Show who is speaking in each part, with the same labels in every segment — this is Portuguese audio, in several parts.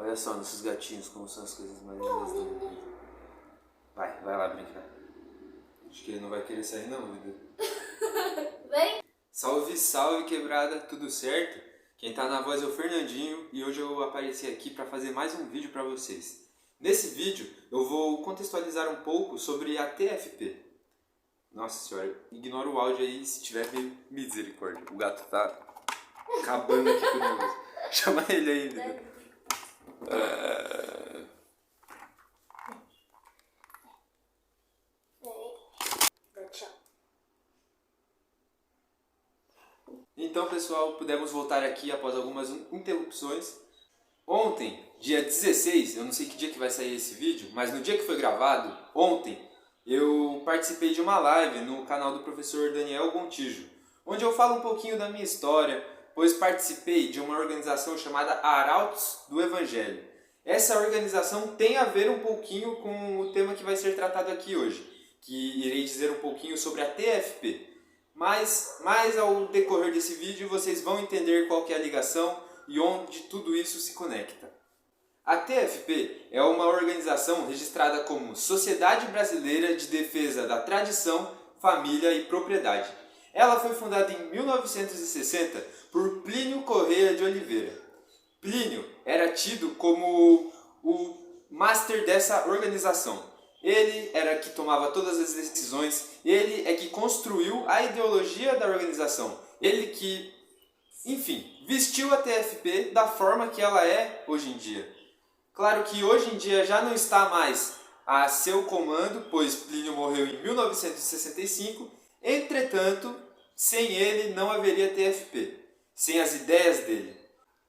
Speaker 1: Olha só nossos gatinhos, como são as coisas mais lindas do mundo. Vai lá brincar. Acho que ele não vai querer sair não, vida.
Speaker 2: Vem!
Speaker 1: Salve, salve quebrada, tudo certo? Quem tá na voz é o Fernandinho e hoje eu apareci aqui para fazer mais um vídeo para vocês. Nesse vídeo eu vou contextualizar um pouco sobre a TFP. Nossa senhora, ignora o áudio aí se tiver misericórdia. O gato tá acabando aqui com o negócio. Chama ele aí, vida. Então, pessoal, pudemos voltar aqui após algumas interrupções. Ontem, dia 16, eu não sei que dia que vai sair esse vídeo, mas no dia que foi gravado, ontem, eu participei de uma live no canal do professor Daniel Gontijo, onde eu falo um pouquinho da minha história, pois participei de uma organização chamada Arautos do Evangelho. Essa organização tem a ver um pouquinho com o tema que vai ser tratado aqui hoje, que irei dizer um pouquinho sobre a TFP. Mas ao decorrer desse vídeo vocês vão entender qual que é a ligação e onde tudo isso se conecta. A TFP é uma organização registrada como Sociedade Brasileira de Defesa da Tradição, Família e Propriedade. Ela foi fundada em 1960 por Plínio Corrêa de Oliveira. Plínio era tido como o master dessa organização. Ele era que tomava todas as decisões, ele é que construiu a ideologia da organização. Ele que, enfim, vestiu a TFP da forma que ela é hoje em dia. Claro que hoje em dia já não está mais a seu comando, pois Plínio morreu em 1965. Entretanto, sem ele não haveria TFP, sem as ideias dele.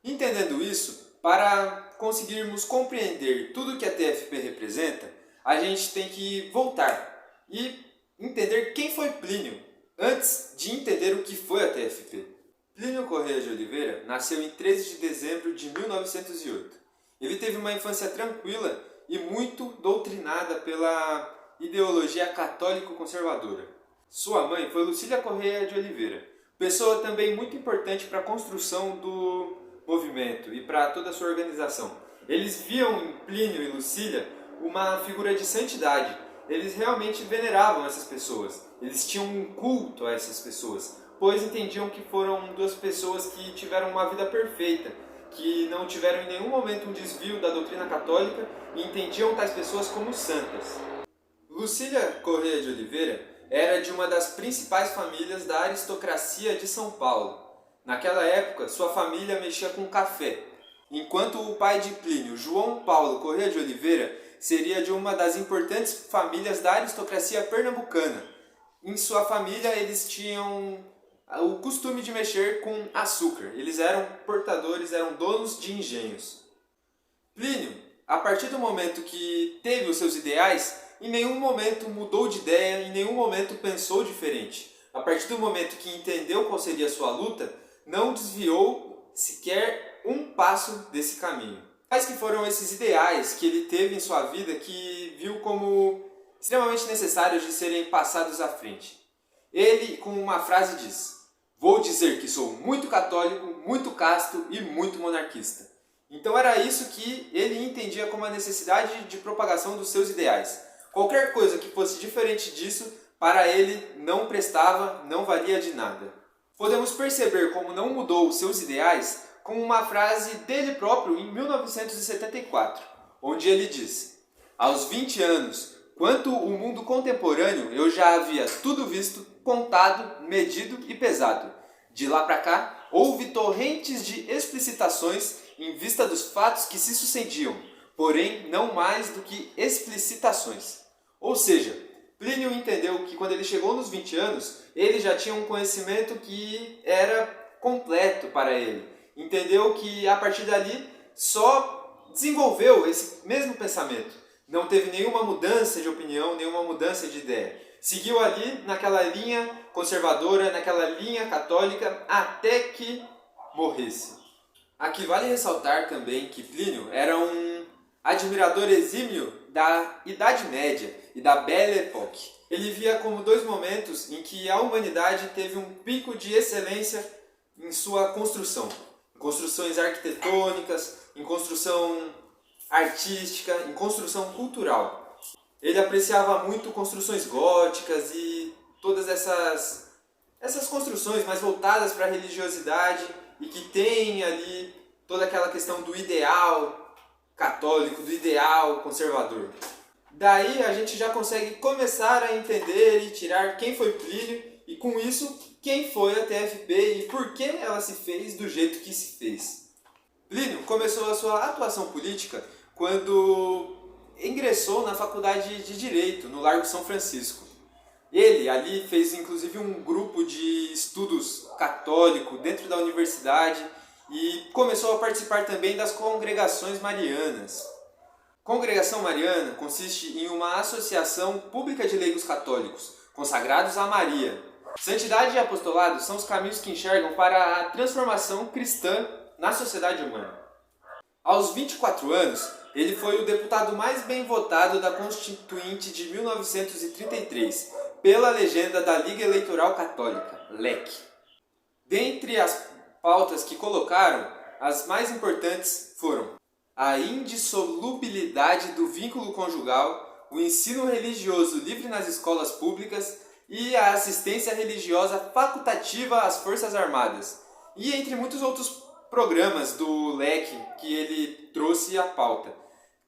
Speaker 1: Entendendo isso, para conseguirmos compreender tudo que a TFP representa, a gente tem que voltar e entender quem foi Plínio, antes de entender o que foi a TFP. Plínio Corrêa de Oliveira nasceu em 13 de dezembro de 1908. Ele teve uma infância tranquila e muito doutrinada pela ideologia católico-conservadora. Sua mãe foi Lucília Corrêa de Oliveira, pessoa também muito importante para a construção do movimento e para toda a sua organização. Eles viam em Plínio e Lucília uma figura de santidade. Eles realmente veneravam essas pessoas. Eles tinham um culto a essas pessoas, pois entendiam que foram duas pessoas que tiveram uma vida perfeita, que não tiveram em nenhum momento um desvio da doutrina católica e entendiam tais pessoas como santas. Lucília Corrêa de Oliveira era de uma das principais famílias da aristocracia de São Paulo. Naquela época, sua família mexia com café, enquanto o pai de Plínio, João Paulo Corrêa de Oliveira, seria de uma das importantes famílias da aristocracia pernambucana. Em sua família, eles tinham o costume de mexer com açúcar. Eles eram portadores, eram donos de engenhos. Plínio, a partir do momento que teve os seus ideais, em nenhum momento mudou de ideia, em nenhum momento pensou diferente. A partir do momento que entendeu qual seria a sua luta, não desviou sequer um passo desse caminho. Quais que foram esses ideais que ele teve em sua vida que viu como extremamente necessários de serem passados à frente? Ele, com uma frase, diz: "Vou dizer que sou muito católico, muito casto e muito monarquista." Então era isso que ele entendia como a necessidade de propagação dos seus ideais. Qualquer coisa que fosse diferente disso, para ele não prestava, não valia de nada. Podemos perceber como não mudou os seus ideais com uma frase dele próprio em 1974, onde ele diz: "Aos 20 anos, quanto o mundo contemporâneo, eu já havia tudo visto, contado, medido e pesado. De lá para cá, houve torrentes de explicitações em vista dos fatos que se sucediam, porém não mais do que explicitações." Ou seja, Plínio entendeu que quando ele chegou nos 20 anos, ele já tinha um conhecimento que era completo para ele. Entendeu que a partir dali só desenvolveu esse mesmo pensamento. Não teve nenhuma mudança de opinião, nenhuma mudança de ideia. Seguiu ali naquela linha conservadora, naquela linha católica, até que morresse. Aqui vale ressaltar também que Plínio era um admirador exímio da Idade Média e da Belle Époque. Ele via como dois momentos em que a humanidade teve um pico de excelência em sua construção. Em construções arquitetônicas, em construção artística, em construção cultural. Ele apreciava muito construções góticas e todas essas construções mais voltadas para a religiosidade e que tem ali toda aquela questão do ideal católico, do ideal conservador. Daí a gente já consegue começar a entender e tirar quem foi Plínio e com isso quem foi a TFP e por que ela se fez do jeito que se fez. Plínio começou a sua atuação política quando ingressou na faculdade de Direito, no Largo São Francisco. Ele ali fez inclusive um grupo de estudos católico dentro da universidade e começou a participar também das congregações marianas. Congregação mariana consiste em uma associação pública de leigos católicos, consagrados a Maria. Santidade e apostolado são os caminhos que enxergam para a transformação cristã na sociedade humana. Aos 24 anos, ele foi o deputado mais bem votado da Constituinte de 1933, pela legenda da Liga Eleitoral Católica, LEC. Dentre as pautas que colocaram, as mais importantes foram a indissolubilidade do vínculo conjugal, o ensino religioso livre nas escolas públicas e a assistência religiosa facultativa às Forças Armadas, e entre muitos outros programas do LEC que ele trouxe à pauta.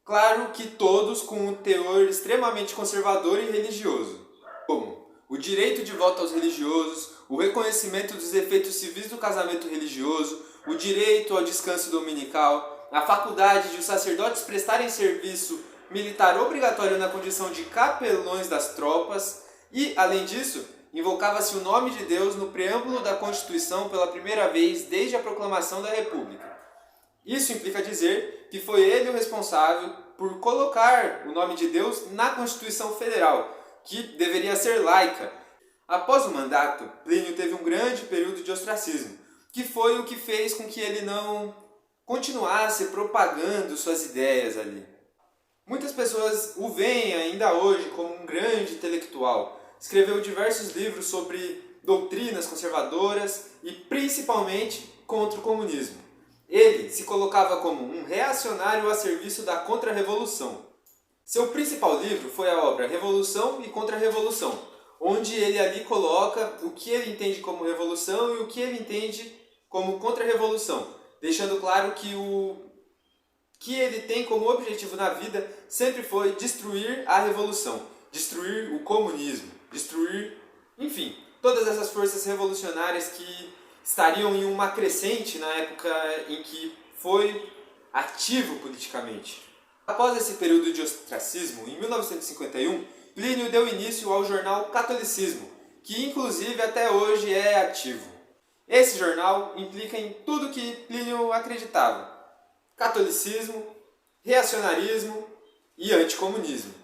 Speaker 1: Claro que todos com um teor extremamente conservador e religioso, como o direito de voto aos religiosos, o reconhecimento dos efeitos civis do casamento religioso, o direito ao descanso dominical, a faculdade de os sacerdotes prestarem serviço militar obrigatório na condição de capelões das tropas e, além disso, invocava-se o nome de Deus no preâmbulo da Constituição pela primeira vez desde a proclamação da República. Isso implica dizer que foi ele o responsável por colocar o nome de Deus na Constituição Federal, que deveria ser laica. Após o mandato, Plínio teve um grande período de ostracismo, que foi o que fez com que ele não continuasse propagando suas ideias ali. Muitas pessoas o veem ainda hoje como um grande intelectual. Escreveu diversos livros sobre doutrinas conservadoras e principalmente contra o comunismo. Ele se colocava como um reacionário a serviço da contra-revolução. Seu principal livro foi a obra Revolução e Contra-Revolução, onde ele ali coloca o que ele entende como revolução e o que ele entende como contra-revolução, deixando claro que o que ele tem como objetivo na vida sempre foi destruir a revolução, destruir o comunismo, destruir, enfim, todas essas forças revolucionárias que estariam em uma crescente na época em que foi ativo politicamente. Após esse período de ostracismo, em 1951, Plínio deu início ao jornal Catolicismo, que inclusive até hoje é ativo. Esse jornal implica em tudo que Plínio acreditava: catolicismo, reacionarismo e anticomunismo.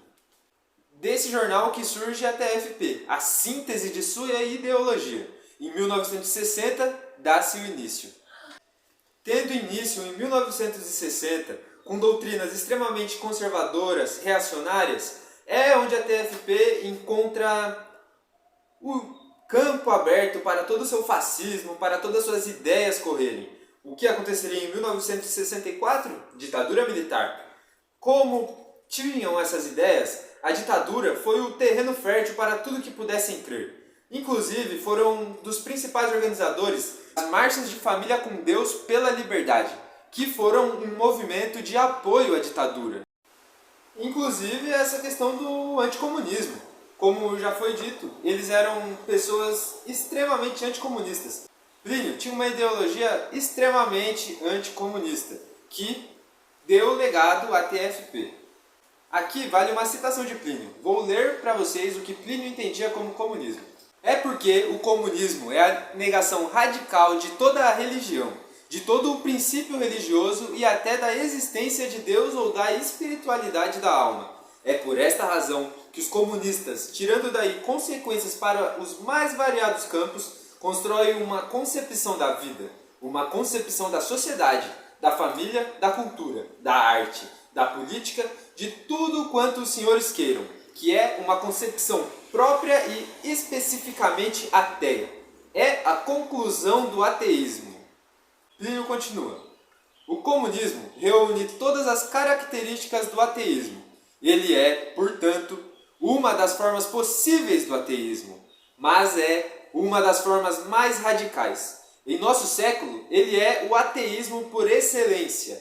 Speaker 1: Desse jornal que surge a TFP, a síntese de sua ideologia. Em 1960, dá-se o início. Tendo início em 1960, com doutrinas extremamente conservadoras, reacionárias, é onde a TFP encontra o campo aberto para todo o seu fascismo, para todas as suas ideias correrem. O que aconteceria em 1964? Ditadura militar. Como tinham essas ideias, a ditadura foi o terreno fértil para tudo que pudessem crer. Inclusive, foram dos principais organizadores as Marchas de Família com Deus pela Liberdade, que foram um movimento de apoio à ditadura. Inclusive, essa questão do anticomunismo. Como já foi dito, eles eram pessoas extremamente anticomunistas. Plínio tinha uma ideologia extremamente anticomunista, que deu legado à TFP. Aqui vale uma citação de Plínio. Vou ler para vocês o que Plínio entendia como comunismo. É porque o comunismo é a negação radical de toda a religião, de todo o princípio religioso e até da existência de Deus ou da espiritualidade da alma. É por esta razão que os comunistas, tirando daí consequências para os mais variados campos, constroem uma concepção da vida, uma concepção da sociedade, da família, da cultura, da arte, da política, de tudo quanto os senhores queiram, que é uma concepção própria e especificamente ateia. É a conclusão do ateísmo. Plínio continua. O comunismo reúne todas as características do ateísmo. Ele é, portanto, uma das formas possíveis do ateísmo, mas é uma das formas mais radicais. Em nosso século, ele é o ateísmo por excelência.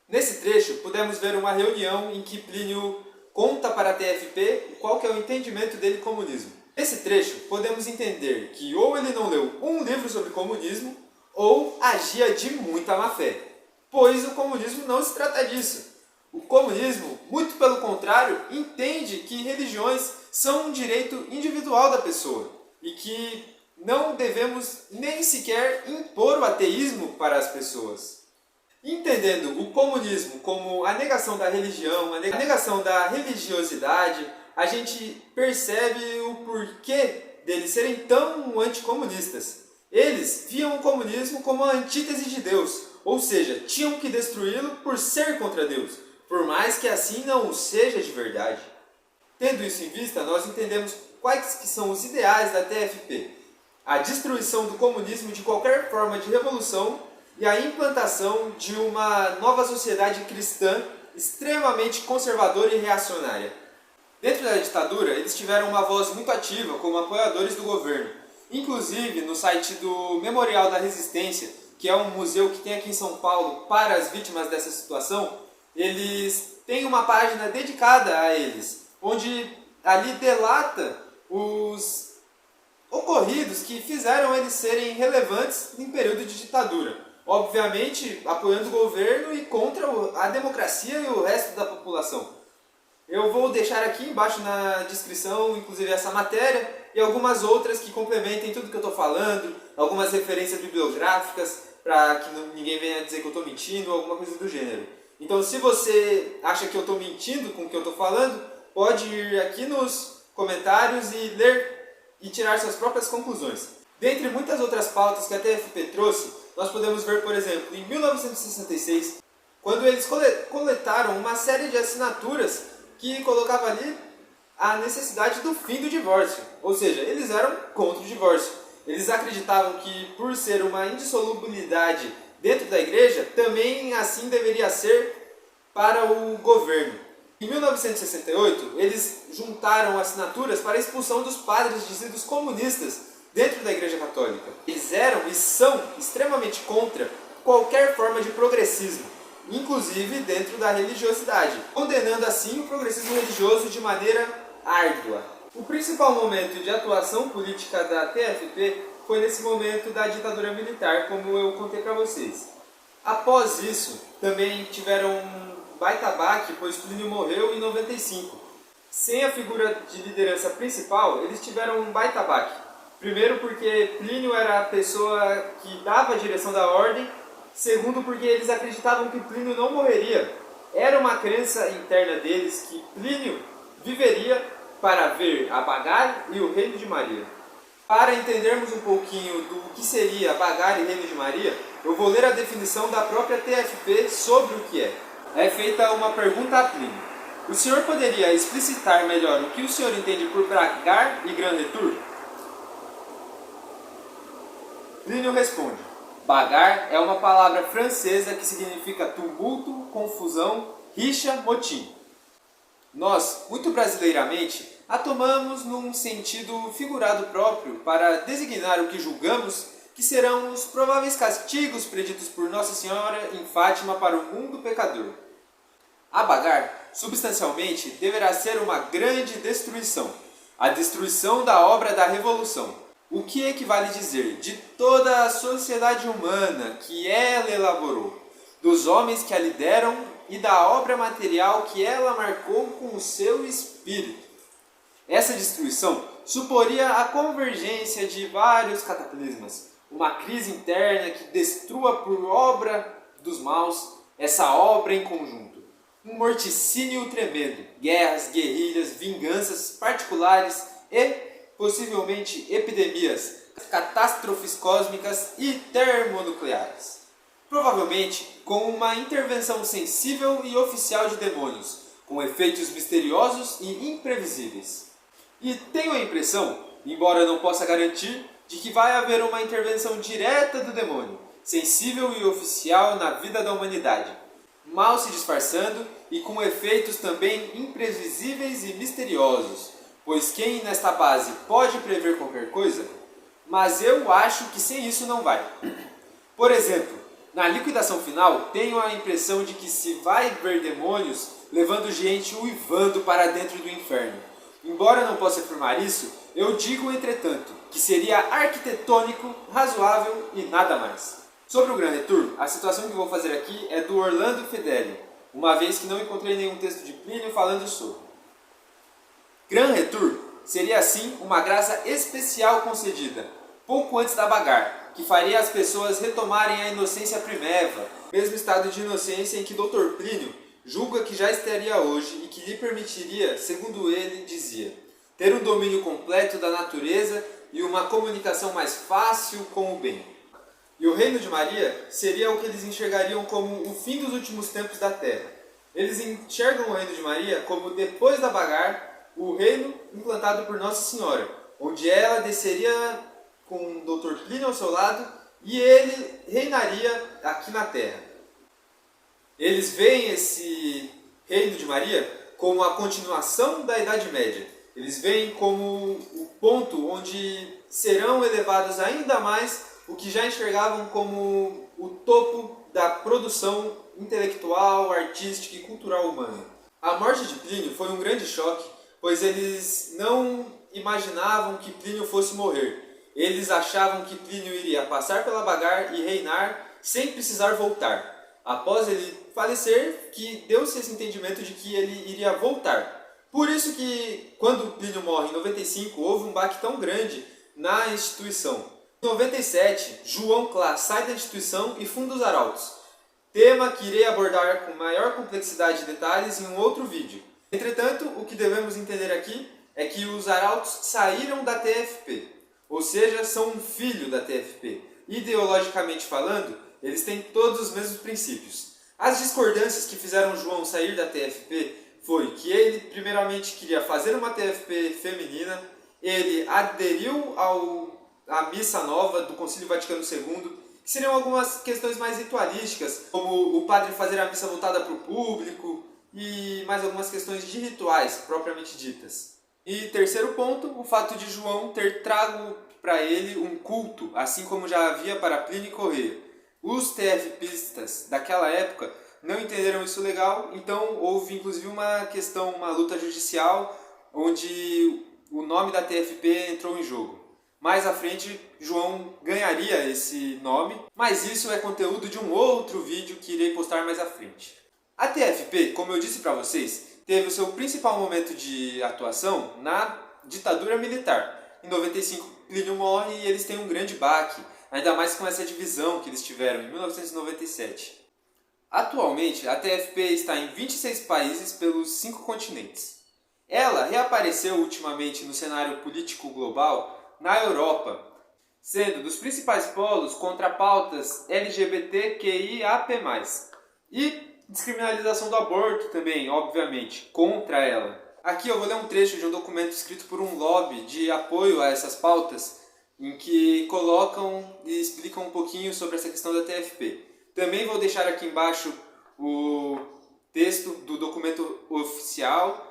Speaker 1: Nesse trecho, podemos ver uma reunião em que Plínio conta para a TFP qual que é o entendimento dele comunismo. Nesse trecho, podemos entender que ou ele não leu um livro sobre comunismo, ou agia de muita má fé, pois o comunismo não se trata disso. O comunismo, muito pelo contrário, entende que religiões são um direito individual da pessoa e que não devemos nem sequer impor o ateísmo para as pessoas. Entendendo o comunismo como a negação da religião, a negação da religiosidade, a gente percebe o porquê deles serem tão anticomunistas. Eles viam o comunismo como a antítese de Deus, ou seja, tinham que destruí-lo por ser contra Deus, por mais que assim não o seja de verdade. Tendo isso em vista, nós entendemos quais que são os ideais da TFP. A destruição do comunismo de qualquer forma de revolução e a implantação de uma nova sociedade cristã extremamente conservadora e reacionária. Dentro da ditadura, eles tiveram uma voz muito ativa como apoiadores do governo. Inclusive, no site do Memorial da Resistência, que é um museu que tem aqui em São Paulo para as vítimas dessa situação, eles têm uma página dedicada a eles, onde ali delata os ocorridos que fizeram eles serem relevantes em período de ditadura. Obviamente, apoiando o governo e contra a democracia e o resto da população. Eu vou deixar aqui embaixo na descrição, inclusive essa matéria e algumas outras que complementem tudo que eu estou falando, algumas referências bibliográficas para que ninguém venha dizer que eu estou mentindo ou alguma coisa do gênero. Então, se você acha que eu estou mentindo com o que eu estou falando, pode ir aqui nos comentários e ler e tirar suas próprias conclusões. Dentre muitas outras pautas que a TFP trouxe, nós podemos ver, por exemplo, em 1966, quando eles coletaram uma série de assinaturas que colocava ali a necessidade do fim do divórcio. Ou seja, eles eram contra o divórcio. Eles acreditavam que, por ser uma indissolubilidade dentro da igreja, também assim deveria ser para o governo. Em 1968, eles juntaram assinaturas para a expulsão dos padres dizidos comunistas dentro da Igreja Católica. Eles eram e são extremamente contra qualquer forma de progressismo, inclusive dentro da religiosidade, condenando assim o progressismo religioso de maneira árdua. O principal momento de atuação política da TFP foi nesse momento da ditadura militar, como eu contei para vocês. Após isso, também tiveram um baita baque, pois Plínio morreu em 95. Sem a figura de liderança principal, eles tiveram um baita baque. Primeiro porque Plínio era a pessoa que dava a direção da ordem. Segundo porque eles acreditavam que Plínio não morreria. Era uma crença interna deles que Plínio viveria para ver a Bagar e o Reino de Maria. Para entendermos um pouquinho do que seria Bagar e Reino de Maria, eu vou ler a definição da própria TFP sobre o que é. É feita uma pergunta a Plínio. O senhor poderia explicitar melhor o que o senhor entende por Bagar e Grand Retour? Plínio responde: Bagar é uma palavra francesa que significa tumulto, confusão, rixa, motim. Nós, muito brasileiramente, a tomamos num sentido figurado próprio para designar o que julgamos que serão os prováveis castigos preditos por Nossa Senhora em Fátima para o mundo pecador. A Bagar, substancialmente, deverá ser uma grande destruição, a destruição da obra da Revolução. O que equivale dizer de toda a sociedade humana que ela elaborou, dos homens que a lideram e da obra material que ela marcou com o seu espírito. Essa destruição suporia a convergência de vários cataclismas, uma crise interna que destrua por obra dos maus essa obra em conjunto. Um morticínio tremendo, guerras, guerrilhas, vinganças particulares e possivelmente epidemias, catástrofes cósmicas e termonucleares. Provavelmente com uma intervenção sensível e oficial de demônios, com efeitos misteriosos e imprevisíveis. E tenho a impressão, embora não possa garantir, de que vai haver uma intervenção direta do demônio, sensível e oficial na vida da humanidade, mal se disfarçando e com efeitos também imprevisíveis e misteriosos, pois quem nesta base pode prever qualquer coisa? Mas eu acho que sem isso não vai. Por exemplo, na liquidação final, tenho a impressão de que se vai ver demônios levando gente uivando para dentro do inferno. Embora não possa afirmar isso, eu digo, entretanto, que seria arquitetônico, razoável e nada mais. Sobre o Grand Retour, a situação que vou fazer aqui é do Orlando Fedeli, uma vez que não encontrei nenhum texto de Plínio falando sobre. Grand Retour seria assim uma graça especial concedida, pouco antes da bagarre, que faria as pessoas retomarem a inocência primeva, mesmo estado de inocência em que Dr. Plínio julga que já estaria hoje e que lhe permitiria, segundo ele dizia, ter um domínio completo da natureza e uma comunicação mais fácil com o bem. E o reino de Maria seria o que eles enxergariam como o fim dos últimos tempos da Terra. Eles enxergam o reino de Maria como, depois da bagarre, o reino implantado por Nossa Senhora, onde ela desceria com o Dr. Plínio ao seu lado e ele reinaria aqui na Terra. Eles veem esse reino de Maria como a continuação da Idade Média. Eles veem como o ponto onde serão elevados ainda mais o que já enxergavam como o topo da produção intelectual, artística e cultural humana. A morte de Plínio foi um grande choque, pois eles não imaginavam que Plínio fosse morrer. Eles achavam que Plínio iria passar pela bagarre e reinar sem precisar voltar. Após ele falecer, que deu-se esse entendimento de que ele iria voltar. Por isso que, quando Plínio morre em 95, houve um baque tão grande na instituição. Em 97, João Clá sai da instituição e funda os Arautos, tema que irei abordar com maior complexidade e detalhes em um outro vídeo. Entretanto, o que devemos entender aqui é que os Arautos saíram da TFP, ou seja, são um filho da TFP. Ideologicamente falando, eles têm todos os mesmos princípios. As discordâncias que fizeram João sair da TFP foi que ele primeiramente queria fazer uma TFP feminina, ele aderiu à missa nova do Concílio Vaticano II, que seriam algumas questões mais ritualísticas, como o padre fazer a missa voltada para o público e mais algumas questões de rituais propriamente ditas. E terceiro ponto, o fato de João ter trago para ele um culto, assim como já havia para Plínio e Correia. Os TFPistas daquela época não entenderam isso legal, então houve inclusive uma luta judicial onde o nome da TFP entrou em jogo. Mais à frente, João ganharia esse nome, mas isso é conteúdo de um outro vídeo que irei postar mais à frente. A TFP, como eu disse para vocês, teve o seu principal momento de atuação na ditadura militar. Em 95, Plínio morre e eles têm um grande baque, ainda mais com essa divisão que eles tiveram em 1997. Atualmente, a TFP está em 26 países pelos 5 continentes. Ela reapareceu ultimamente no cenário político global na Europa, sendo dos principais polos contra pautas LGBTQIAP+, e descriminalização do aborto também, obviamente, contra ela. Aqui eu vou ler um trecho de um documento escrito por um lobby de apoio a essas pautas, em que colocam e explicam um pouquinho sobre essa questão da TFP. Também vou deixar aqui embaixo o texto do documento oficial,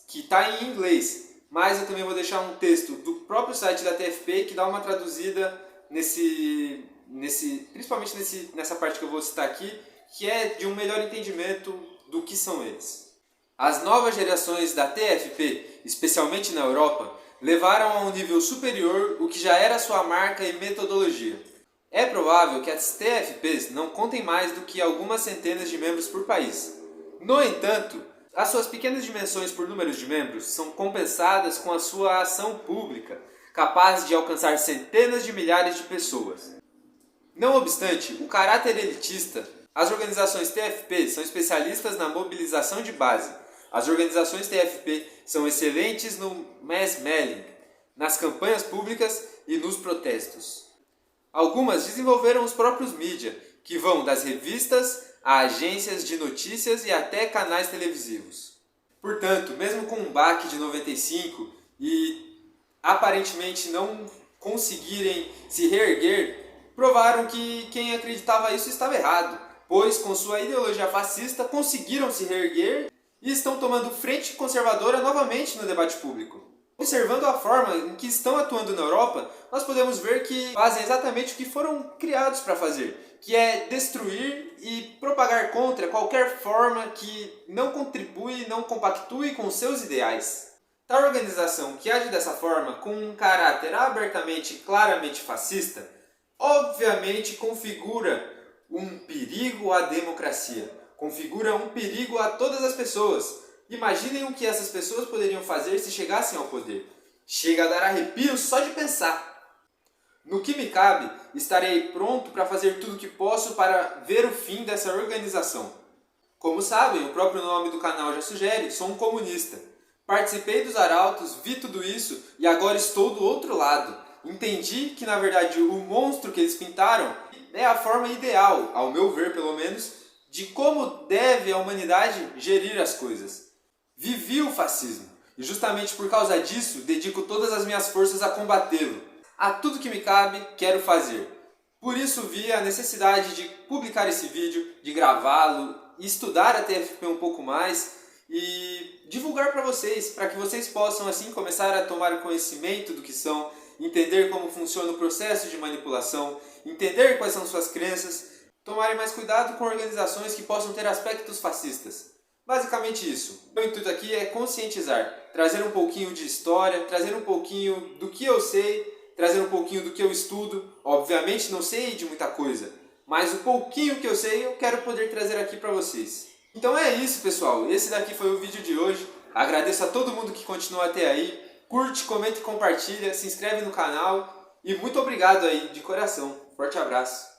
Speaker 1: que está em inglês, mas eu também vou deixar um texto do próprio site da TFP que dá uma traduzida principalmente nessa parte que eu vou citar aqui, que é de um melhor entendimento do que são eles. As novas gerações da TFP, especialmente na Europa, levaram a um nível superior o que já era sua marca e metodologia. É provável que as TFPs não contem mais do que algumas centenas de membros por país. No entanto, as suas pequenas dimensões por número de membros são compensadas com a sua ação pública, capaz de alcançar centenas de milhares de pessoas. Não obstante o caráter elitista, as organizações TFP são especialistas na mobilização de base. As organizações TFP são excelentes no mass mailing, nas campanhas públicas e nos protestos. Algumas desenvolveram os próprios mídia, que vão das revistas a agências de notícias e até canais televisivos. Portanto, mesmo com um baque de 95 e aparentemente não conseguirem se reerguer, provaram que quem acreditava isso estava errado, pois com sua ideologia fascista conseguiram se reerguer e estão tomando frente conservadora novamente no debate público. Observando a forma em que estão atuando na Europa, nós podemos ver que fazem exatamente o que foram criados para fazer, que é destruir e propagar contra qualquer forma que não contribui e não compactue com seus ideais. Tal organização que age dessa forma, com um caráter abertamente e claramente fascista, obviamente configura um perigo à democracia, configura um perigo a todas as pessoas. Imaginem o que essas pessoas poderiam fazer se chegassem ao poder. Chega a dar arrepios só de pensar. No que me cabe, estarei pronto para fazer tudo o que posso para ver o fim dessa organização. Como sabem, o próprio nome do canal já sugere, sou um comunista. Participei dos arautos, vi tudo isso e agora estou do outro lado. Entendi que, na verdade, o monstro que eles pintaram é a forma ideal, ao meu ver pelo menos, de como deve a humanidade gerir as coisas. Vivi o fascismo e justamente por causa disso dedico todas as minhas forças a combatê-lo. A tudo que me cabe, quero fazer. Por isso vi a necessidade de publicar esse vídeo, de gravá-lo, estudar a TFP um pouco mais e divulgar para vocês, para que vocês possam assim começar a tomar conhecimento do que são, entender como funciona o processo de manipulação, entender quais são suas crenças, tomarem mais cuidado com organizações que possam ter aspectos fascistas. Basicamente isso. O intuito aqui é conscientizar, trazer um pouquinho de história, trazer um pouquinho do que eu sei, trazer um pouquinho do que eu estudo. Obviamente não sei de muita coisa, mas o pouquinho que eu sei eu quero poder trazer aqui para vocês. Então é isso, pessoal. Esse daqui foi o vídeo de hoje. Agradeço a todo mundo que continuou até aí. Curte, comenta e compartilha, se inscreve no canal. E muito obrigado aí, de coração. Forte abraço.